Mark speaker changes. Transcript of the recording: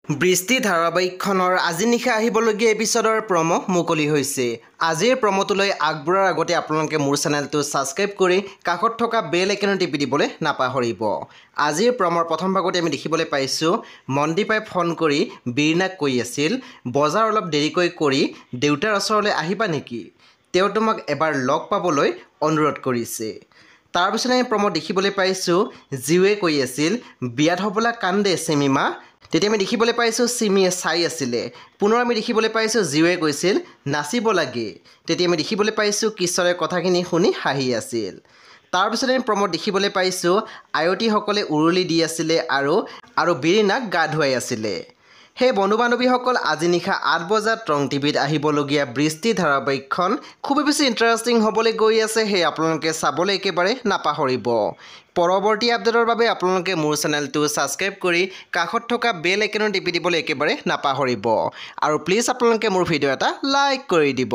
Speaker 1: বৃষ্টি ধাৰাবাহিকখনৰ আজি নিশা আহিবলগীয়া এপিছডৰ প্ৰম' মুকলি হৈছে। আজিৰ প্ৰম'টোলৈ আগবঢ়াৰ আগতে আপোনালোকে মোৰ চেনেলটো ছাবস্ক্ৰাইব কৰি কাষত থকা বেল আইকন টিপি দিবলৈ নাপাহৰিব। আজিৰ প্ৰম'ৰ প্ৰথম ভাগতে আমি দেখিবলৈ পাইছোঁ মনদীপাই ফোন কৰি বীৰনাক কৈ আছিল, বজাৰ অলপ দেৰিকৈ কৰি দেউতাৰ ওচৰলৈ আহিবা নেকি? তেওঁ তোমাক এবাৰ লগ পাবলৈ অনুৰোধ কৰিছে। তাৰপিছত আমি প্ৰম'ত দেখিবলৈ পাইছোঁ জীৱে কৈ আছিল, বিয়াত হ'বলা কান্দে চিমিমা। তেতিয়া আমি দেখিবলৈ পাইছোঁ চিমিয়ে চাই আছিলে। পুনৰ আমি দেখিবলৈ পাইছোঁ জীৱে কৈছিল নাচিব লাগে। তেতিয়া আমি দেখিবলৈ পাইছোঁ কিশোৰে কথাখিনি শুনি হাঁহি আছিল। তাৰপিছত আমি প্ৰম'ত দেখিবলৈ পাইছোঁ আয়তীসকলে উৰুলি দি আছিলে আৰু বীৰনাক গা ধুৱাই আছিলে। সেই বন্ধু বান্ধৱীসকল আজি নিশা 8 বজাত ৰং টিভিত আহিবলগীয়া বৃষ্টি ধাৰাবাহিকখন খুবেই বেছি ইণ্টাৰেষ্টিং হ'বলৈ গৈ আছে। সেই আপোনালোকে চাবলৈ একেবাৰে নাপাহৰিব। পৰৱৰ্তী আপডেটৰ বাবে আপোনালোকে মোৰ চেনেলটো ছাবস্ক্ৰাইব কৰি কাষত থকা বেল আইকনত টিপি দিবলৈ একেবাৰে নাপাহৰিব। আৰু প্লিজ আপোনালোকে মোৰ ভিডিঅ' এটা লাইক কৰি দিব।